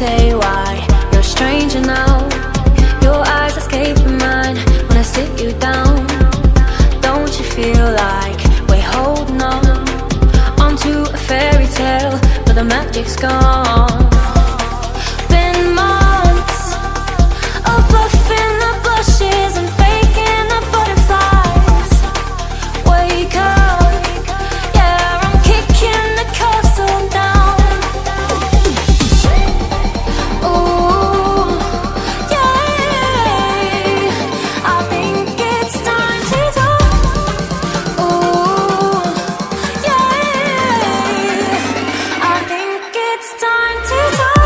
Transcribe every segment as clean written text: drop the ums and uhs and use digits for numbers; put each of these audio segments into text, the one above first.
say why you're a stranger now. Your eyes escaping mine when I sit you down. Don't you feel like we're holding on onto a fairy tale, but the magic's gone? Been months of bluffing the blushes and faking the butterflies. Wake up, yeah, I'm kicking the castle down. Ooh, yeah, I think it's time to talk. Ooh, yeah, I think it's time to talk.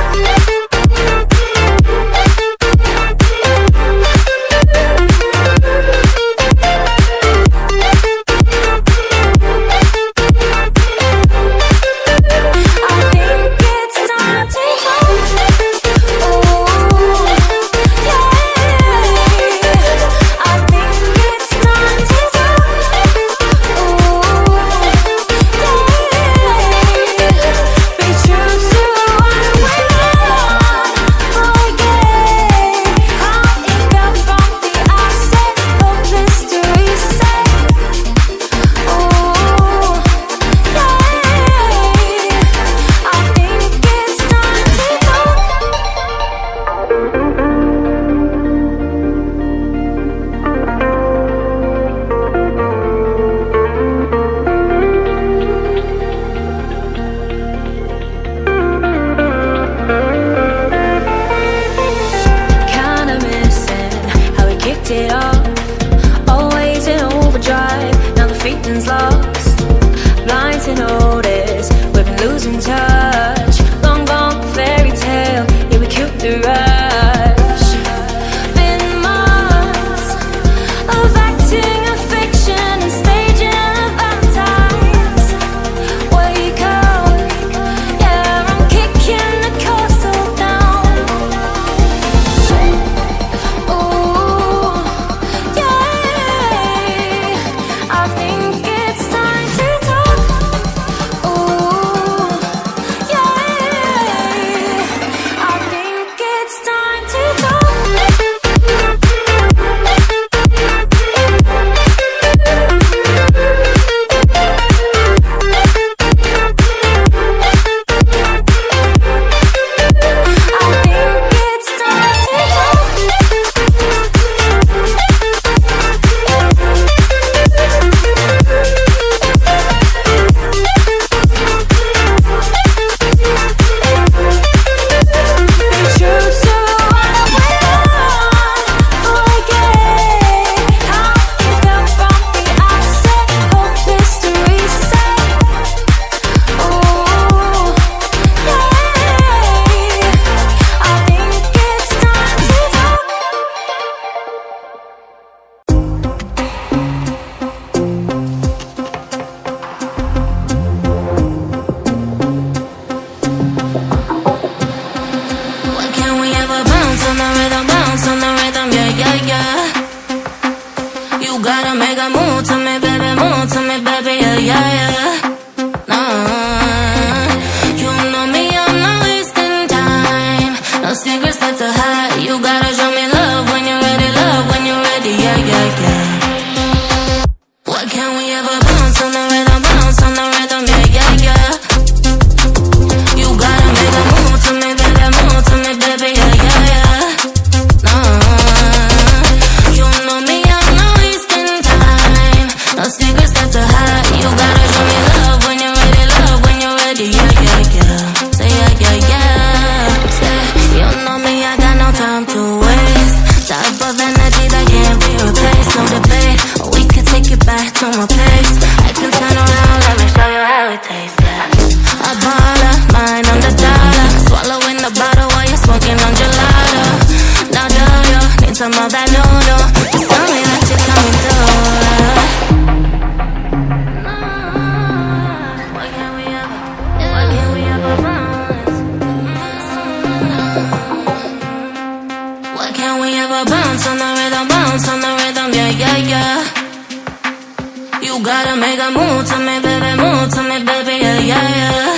gotta make a move to me, baby, yeah, yeah, yeah.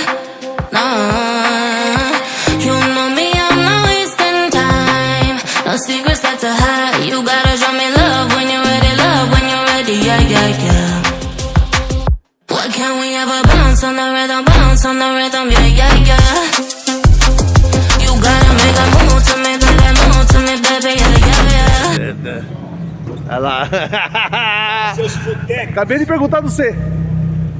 No, you know me, I'm No secrets that to hide. You gotta show me love when you're ready, yeah, yeah, yeah. What can we ever bounce on the rhythm, yeah, yeah, yeah. You gotta make a move to me, baby, yeah, yeah, yeah. Olha lá. Acabei de perguntar do C.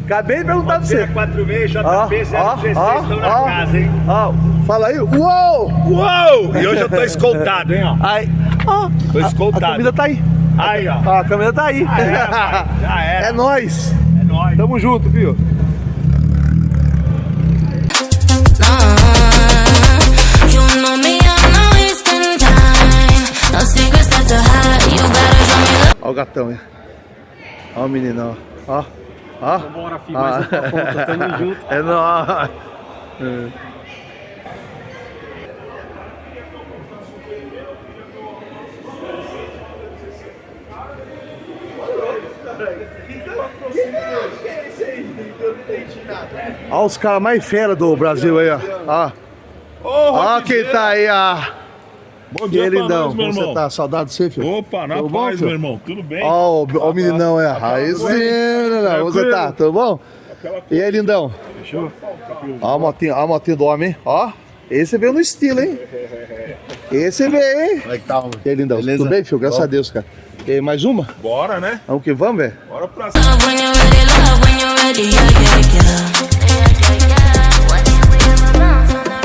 Acabei de perguntar do C. 46, JP 016 estão na casa, hein? Fala aí. Uou! Uou! E hoje eu tô escoltado, hein, ó. Aí. Tô escoltado. A câmera tá aí. Aí, ó. A câmera tá aí. Já era. É nóis. É nóis. Tamo junto, viu? You know me, I'm not wasting time. No secrets that to hide. You gotta show me love. Ó o gatão, hein? Ó o meninão, ó. Ó. Bora, filho, mais uma ponta, tamo junto. É nóis. Olha os caras mais fera do Brasil aí, ó. Ó quem tá aí, ó. Bom dia, Lindão, meu como você irmão. tá? Saudade do você, filho? Opa, na Tudo bom, paz, filho? meu irmão. Tudo bem? Ó o meninão, é. Aí sim, meninão. Como você tá? Tudo bom? E aí, lindão? Fechou? Ó a motinha do homem, hein? Ó. Esse veio no estilo, hein? Esse veio, hein? Como é que tá, homem? E aí, lindão? Beleza? Tudo bem, filho? Graças a Deus, cara. E aí, mais uma? Bora, né? Vamos que vamos, velho? Bora pra cima. Love when you're ready, yeah, yeah, yeah. What can we ever bounce on the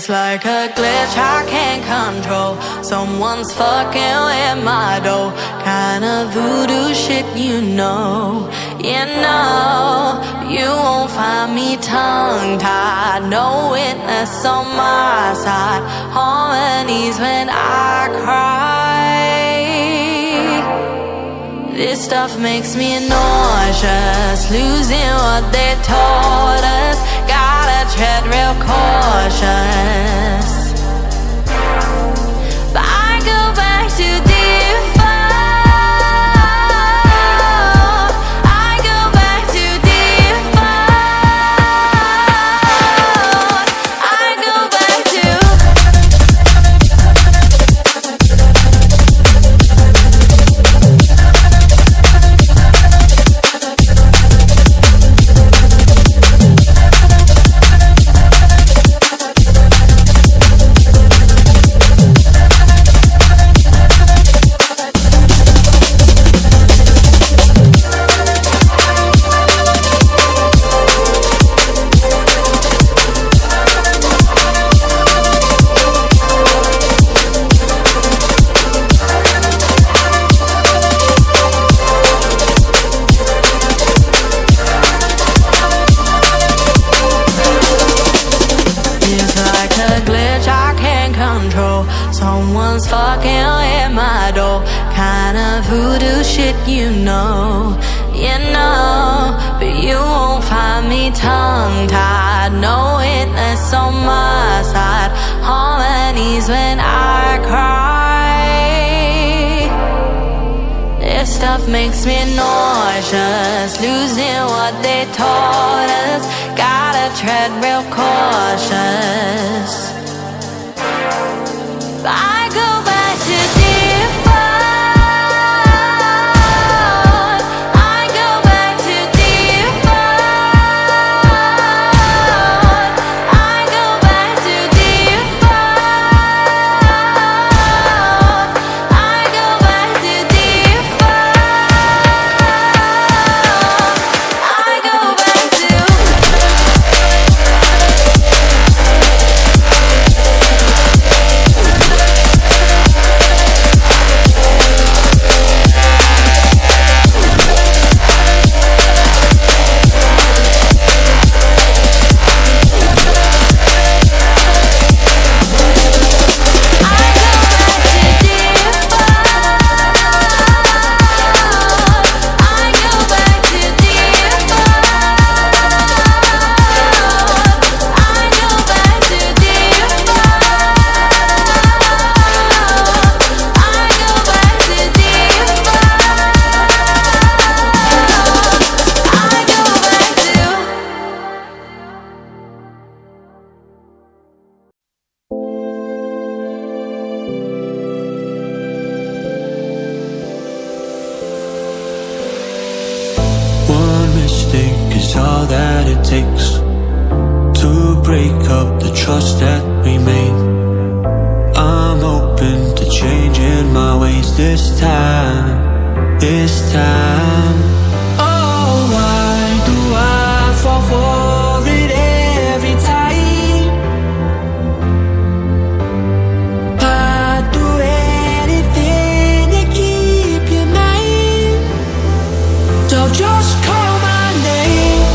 It's like a glitch I can't control. Someone's fucking with my dough. Kind of voodoo shit, you know. You know, you won't find me tongue-tied. No witness on my side. Harmonies when I cry. This stuff makes me nauseous, losing what they taught us. Gotta tread real cautious. But I go back to default. I go back to default. I go back to. Someone's fucking at my door. Kind of voodoo shit, you know. You know, but you won't find me tongue-tied. No witness on my side. Harmonies when I cry. This stuff makes me nauseous, losing what they taught us. Gotta tread real cautious. I go back to default. I go back to default. I go back to default. I go back to default. I go back to. Is all that it takes to break up the trust that we made. I'm open to changing my ways this time. Oh, why do I fall for it every time? I'd do anything to keep you mine. So just call my name.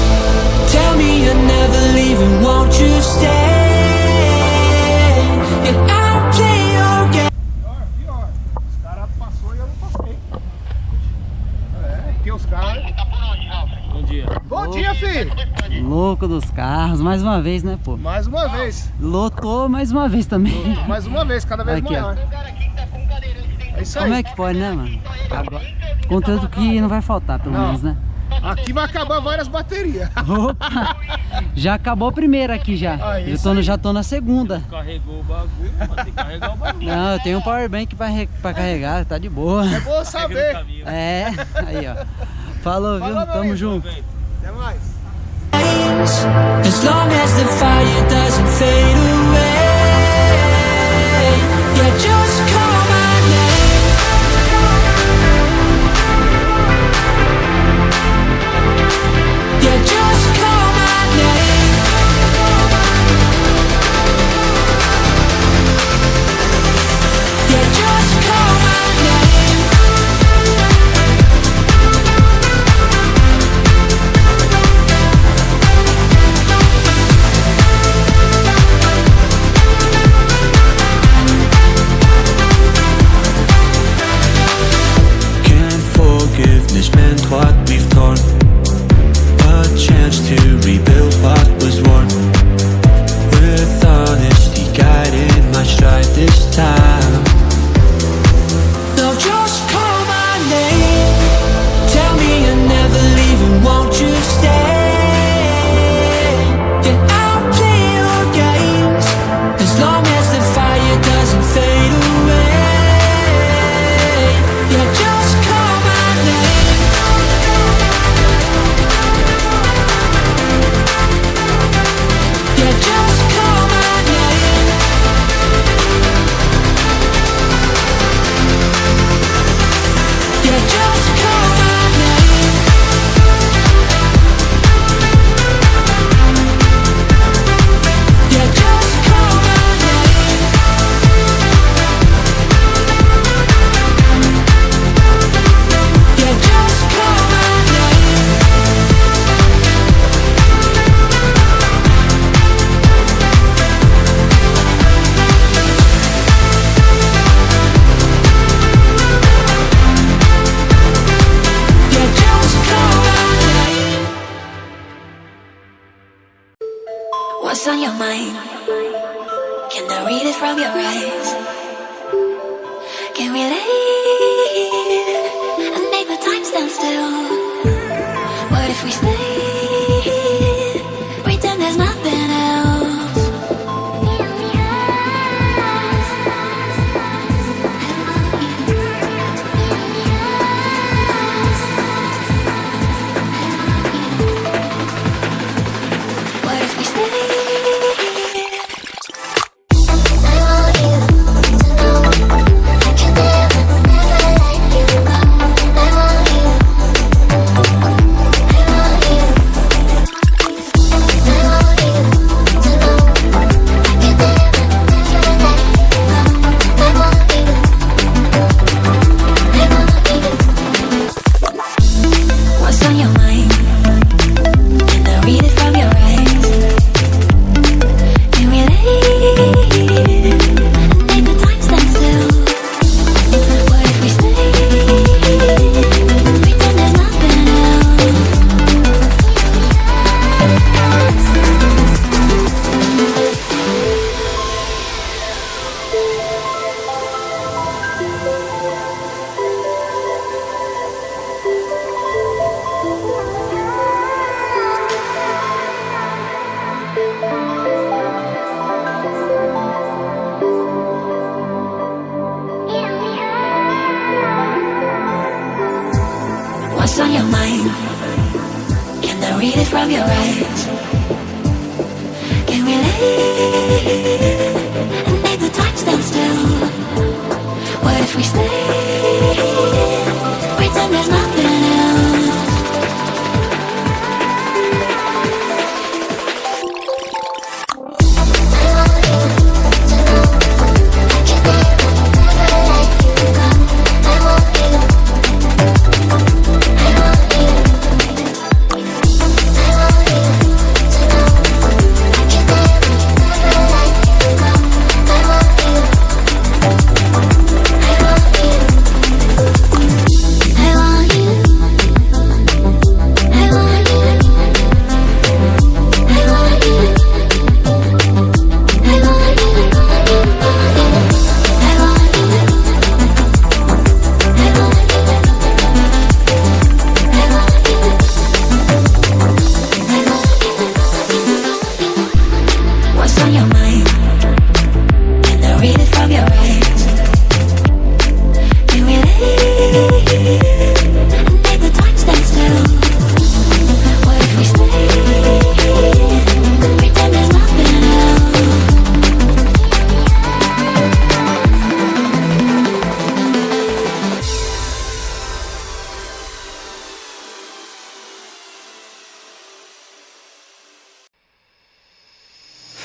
Tell me you're never leaving, won't you stay? And I'll play your game. Pior. Os caras passou e eu não passei. Aqui os caras. Bom dia. Bom dia, filho. Louco dos carros, mais uma vez, né, pô? Mais uma vez. Lotou mais uma vez também. Mais uma vez, cada vez Aqui, maior. É isso aí. Como é que pode, né, mano? Agora, contanto que não vai faltar, pelo menos, né? Aqui vai acabar várias baterias. Opa! Já acabou a primeira aqui já. Já tô na segunda. Carregou o bagulho, mano, tem que carregar o bagulho. Não, eu tenho um power bank pra carregar, tá de boa. É bom saber. É, aí ó. Falou, viu? Falou, Tamo meu junto. Até mais. As long as the fire doesn't fade away. Yeah, just call my name. Yeah, just call my name. your mind? Can I read it from your eyes? Can we leave and make the time stand still? What if we stay, pretend there's nothing else? What if we stay? What's on your mind? Can I read it from your eyes? Can we leave and make the time stand still? What if we stay, pretend there's nothing else?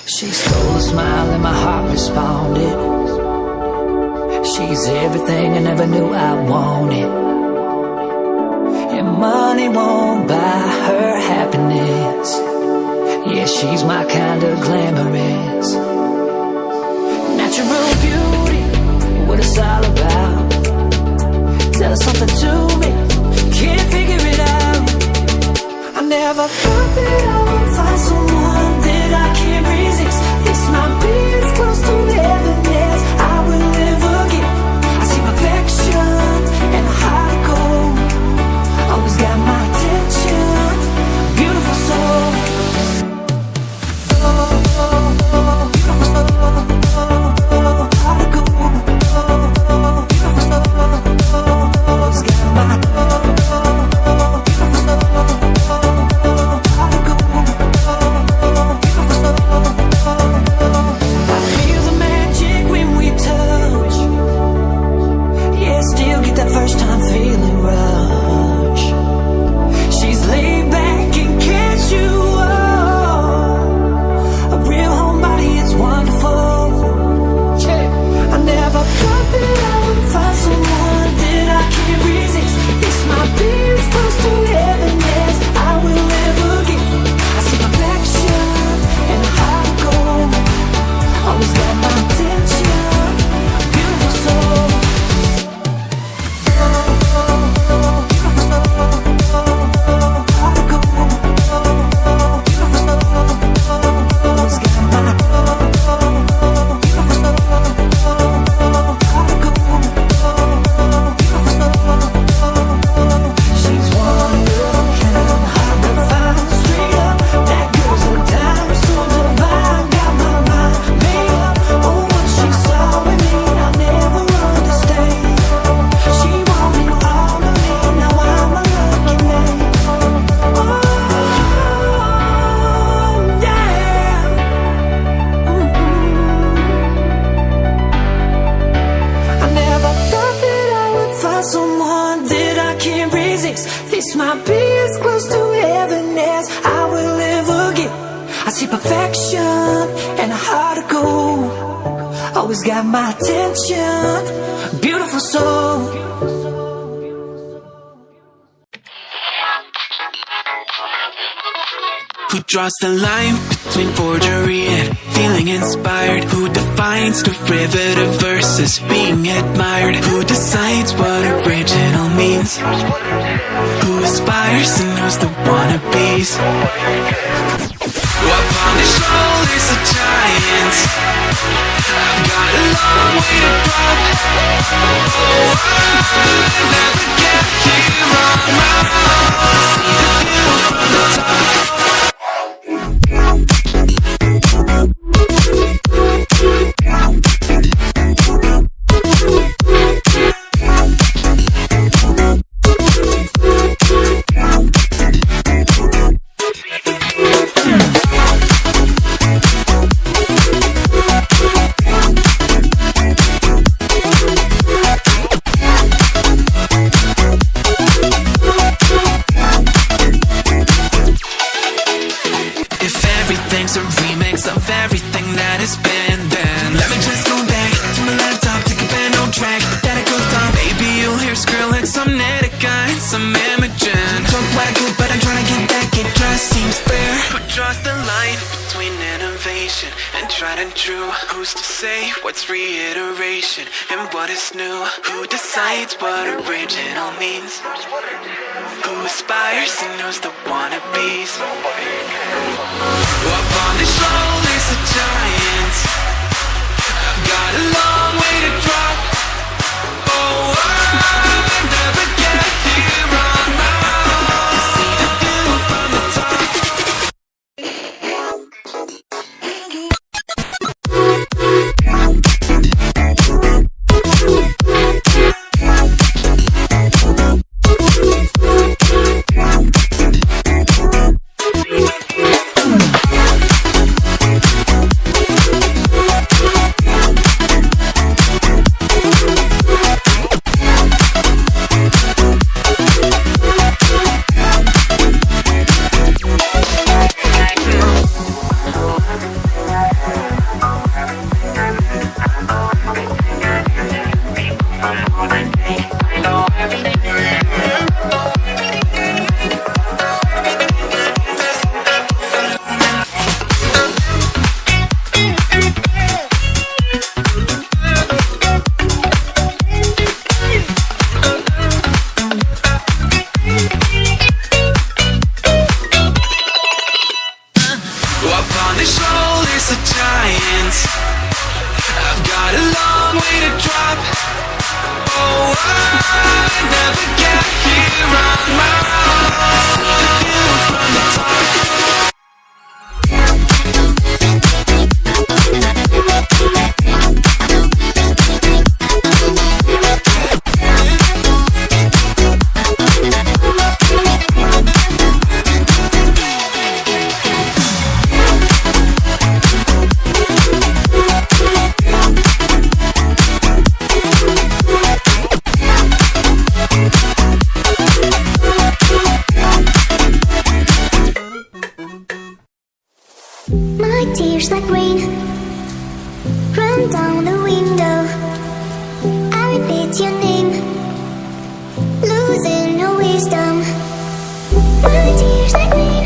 She stole a smile and my heart responded. She's everything I never knew I wanted. And money won't buy her happiness. Yeah, she's my kind of glamorous. Natural beauty, what it's all about. Tell her something to me, can't figure it out. I never thought that I would find someone that I can't resist. This might be as close to heaven as I will ever get. I see perfection and a heart of gold. Always got my attention, beautiful soul. Beautiful soul, heart of gold. Beautiful soul, always got my beautiful soul. my peace close to heaven as I will ever get. I see perfection and a heart of gold. Always got my attention, beautiful soul. Who draws the line between forgery and feeling inspired? Who defines derivative versus being admired? Who decides what original means? Who aspires and knows the wannabes? Upon the shoulders of giants, I've got a long way to drop. Oh, I never get here on my own. See the view from the top. Who's to say what's reiteration and what is new? Who decides what original means? Who aspires and knows the wannabes? Upon the shoulders of giants, I've got a long way to drop. Oh, I never get here on my own. See the view from the top. Tears like rain run down the window. I repeat your name, losing no wisdom. My tears like rain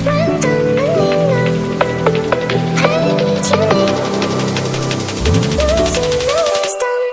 run down the window. I repeat your name, losing no wisdom. Way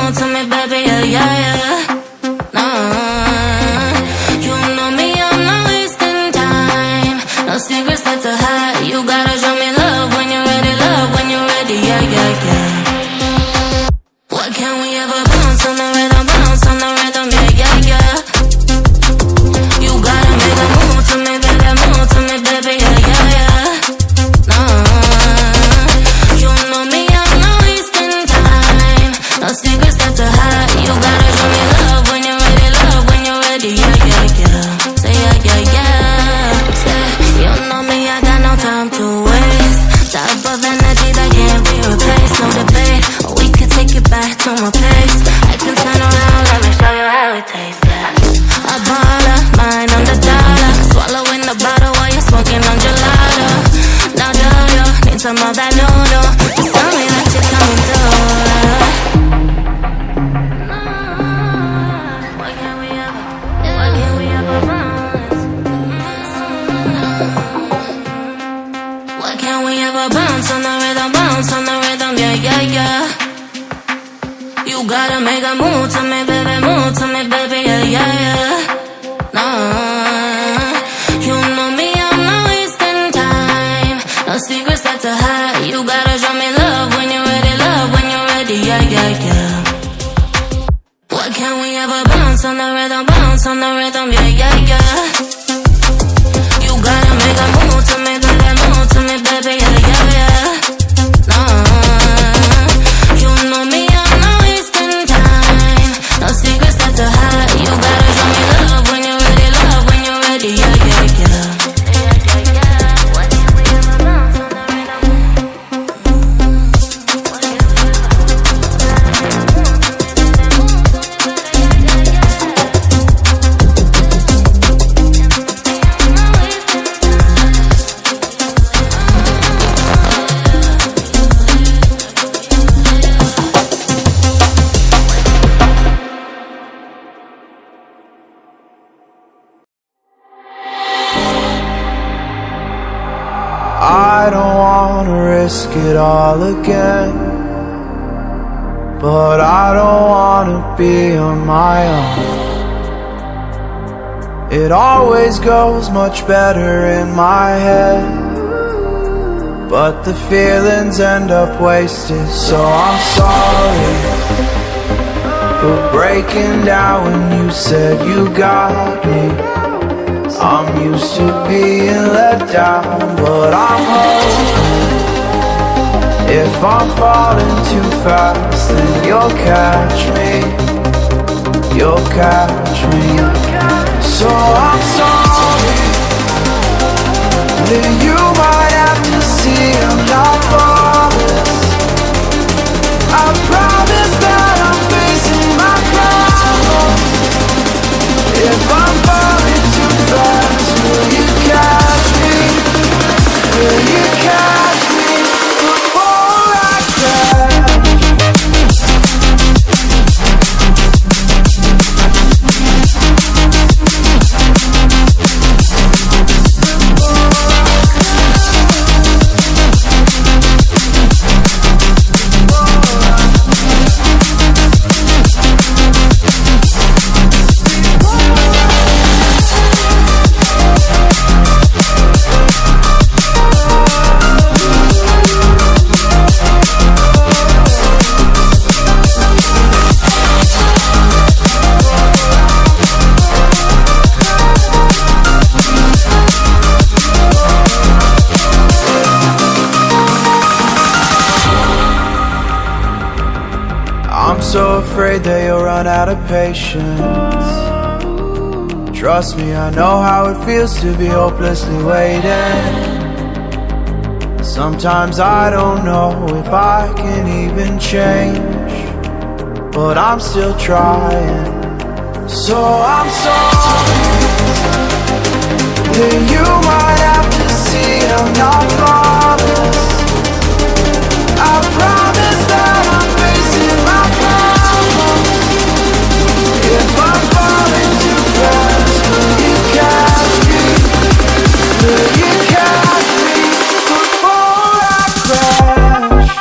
move to me, baby, yeah, yeah, yeah. You know me, I'm not wasting time. No secrets left to hide. You gotta show me love when you're ready, yeah, yeah, yeah. Why can't we ever bounce on the rhythm, yeah, yeah, yeah. You gotta make a move to me, baby, yeah, yeah, yeah. You know me, I'm not wasting time. No secrets left to hide. You gotta show me love when you're ready, yeah, yeah, yeah. Say yeah, yeah, yeah. Say, you know me, I got no time to waste. Type of energy that can't be replaced, no debate. We could take it back to my place. I can turn around, let me show you how it tastes, yeah. A baller, mine on the dollar. Swallowing the bottle while you're smoking on gelato. Now do you need some of that noodle? Just tell me that you're coming through. Why can't we ever bounce? Why can't we ever bounce on the rhythm, yeah, yeah, yeah. You gotta make a move to me, baby, yeah, yeah, yeah. You know me, I'm not wasting time. No secrets left to hide. You gotta show me love when you're ready, yeah, yeah, yeah. Why can't we ever bounce on the rhythm, yeah, yeah, yeah. You gotta make a move to me, baby, yeah, yeah, yeah. You know me, I'm not wasting time. No secrets left to hide. You gotta show me love when you're ready, yeah, yeah, yeah. Why can't we ever bounce on the rhythm? I don't wanna risk it all again, but I don't wanna be on my own. It always goes much better in my head, but the feelings end up wasted. So I'm sorry for breaking down when you said you got me. I'm used to being let down, but I'm hoping if I'm falling too fast, then you'll catch me. So I'm sorry, then you might have to see I'm not flawless. I promise that I'm facing my problems. If I'm falling too fast, will you catch me? Will you catch me before I crash? So afraid that you'll run out of patience. Trust me, I know how it feels to be hopelessly waiting. Sometimes I don't know if I can even change, but I'm still trying. So I'm sorry, then you might have to see I'm not flawless. I promise that I'm facing my problems. If I'm falling too fast, will you catch me? Will you catch me before I crash?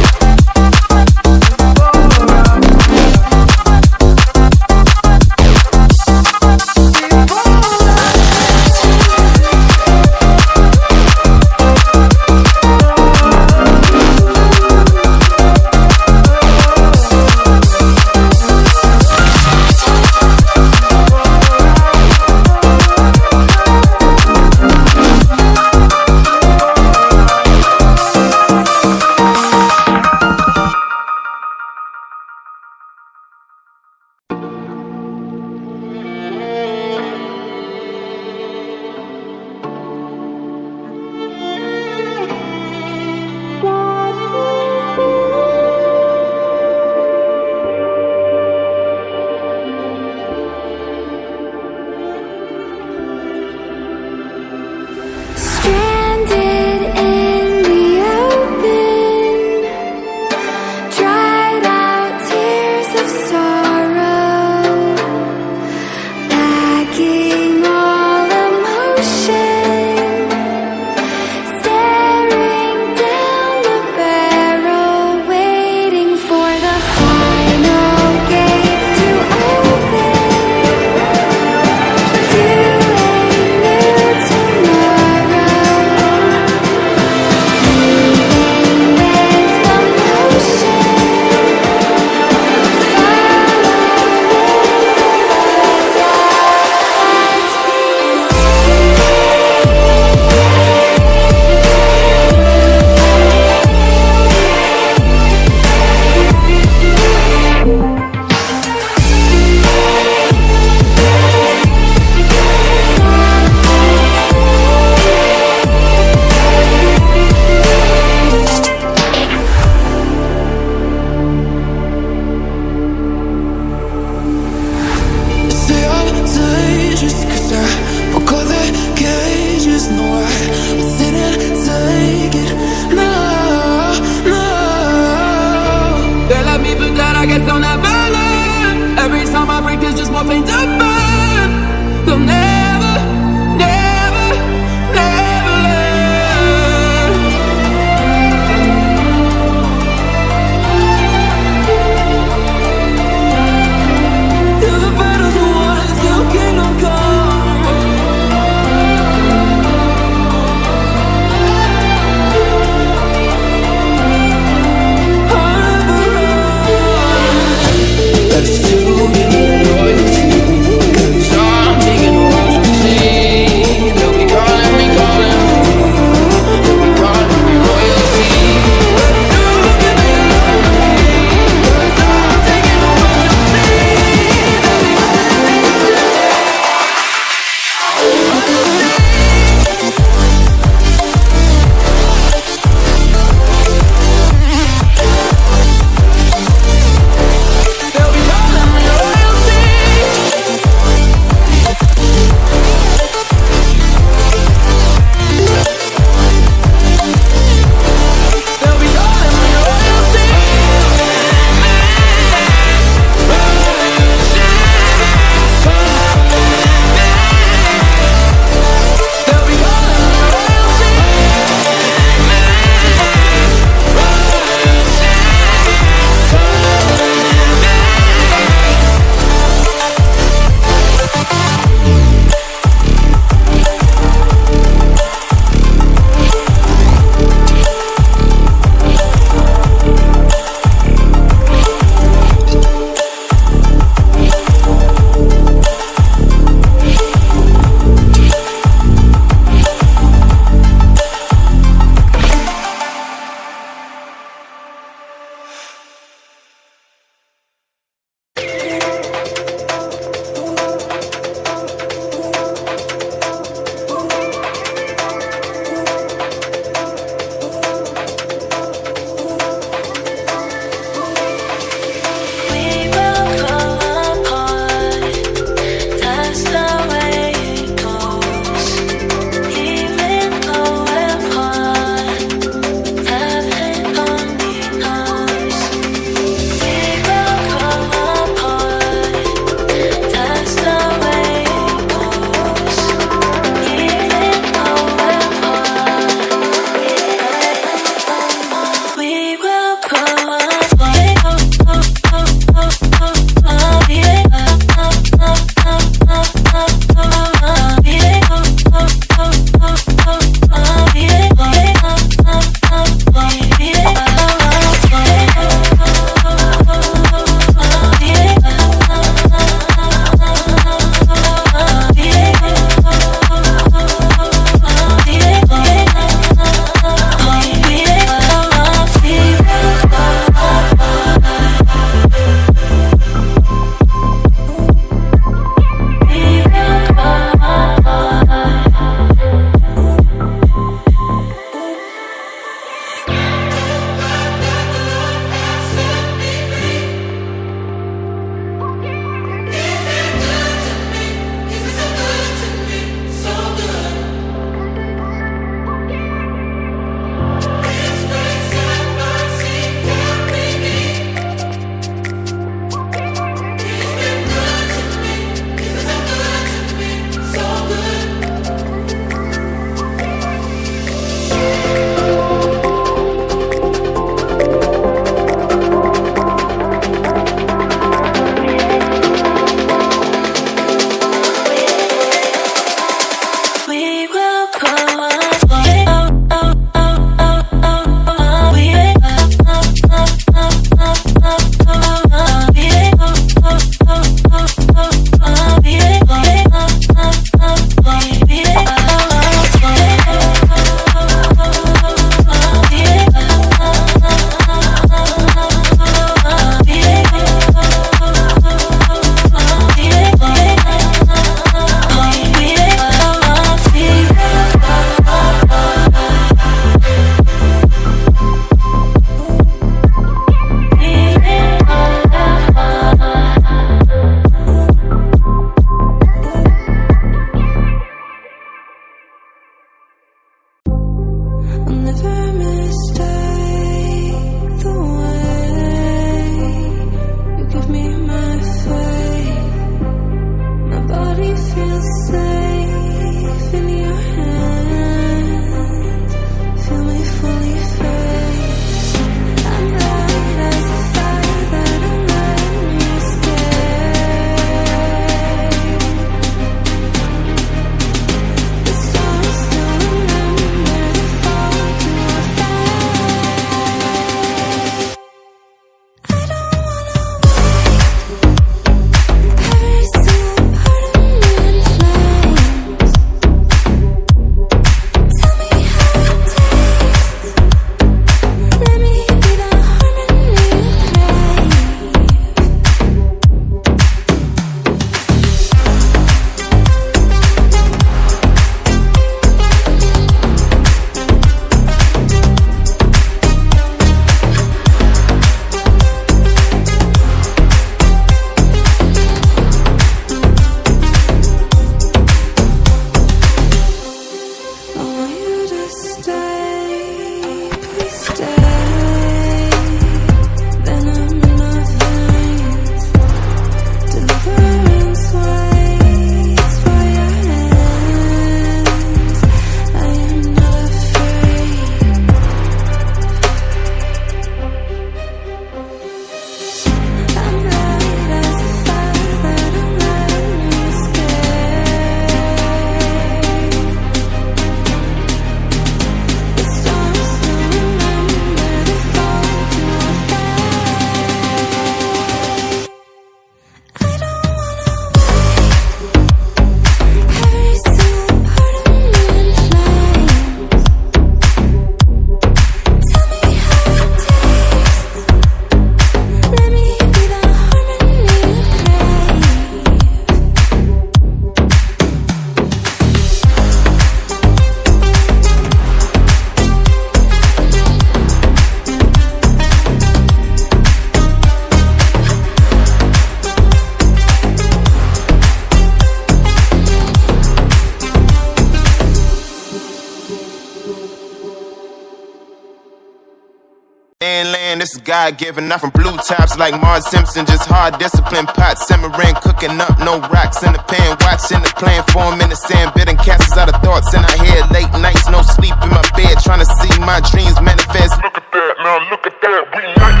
this is God-given. Not from blue tops like Mars Simpson, just hard discipline. Pot simmering, cooking up, no rocks in the pan. Watching the plane form in the sand, bidding castles out of thoughts in our head. Late nights, no sleep in my bed, trying to see my dreams manifest. Look at that, now look at that, we nice.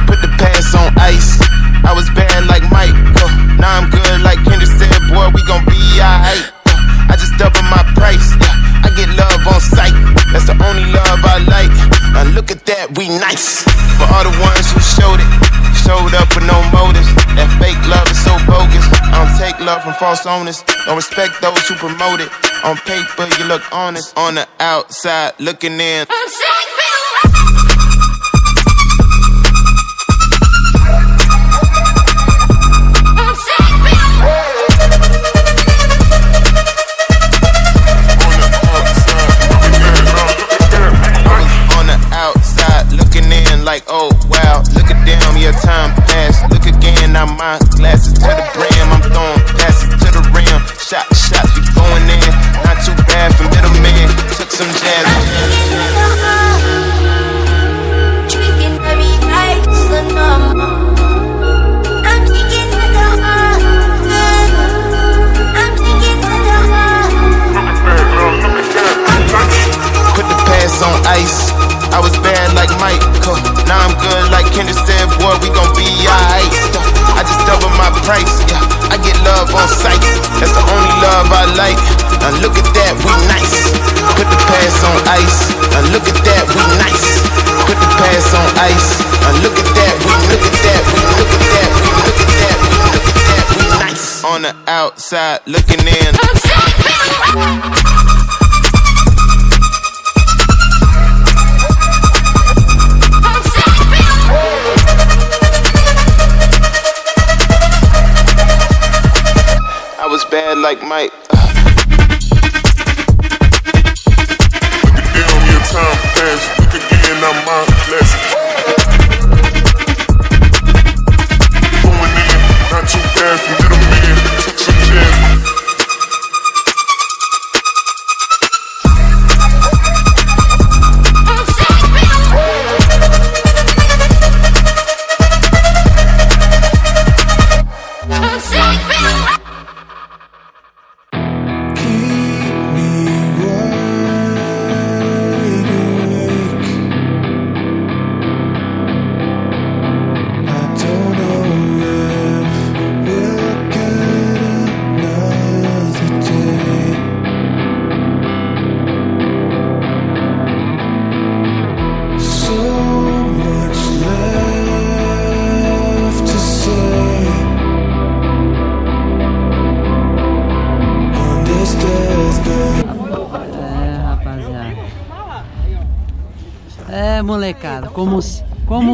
Put the past on ice. I was bad like Mike, now I'm good like Kendrick said, boy, we gon' be alright. I just double my price, I get love on sight, that's the only love I like. Now look at that, we nice. For all the ones who showed up with no motives. That fake love is so bogus. I don't take love from false owners, don't respect those who promote it. On paper you look honest, on the outside looking in. Like, oh wow, look at them, your time passed. Look again, now my glasses to the brim. I'm throwing passes to the rim. Shots, we going in. Not too bad for middleman. Took some jazz. Drinking every night, so no. I'm thinking with the heart. I'm thinking with the heart. Put the past on ice. I was bad like Mike, now I'm good like Kendrick said, boy, we gon' be alright. I just double my price, I get love on sight, that's the only love I like. Now look at that, we nice. Put the past on ice, now look at that, we nice. Put the past on ice, now look at that, we look at that, we look at that, we look at that, we look at that, we nice. On the outside, looking in. Bad like Mike. Look at them, your time passed. Look again, now my glasses. Going in, not too bad for middleman. Took some jazz. Molecada, como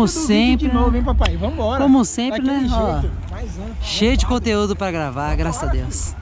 sempre, de novo, hein, papai? Vambora. Como sempre, né? Ó, jeito. cheio de conteúdo pra gravar, graças a Deus.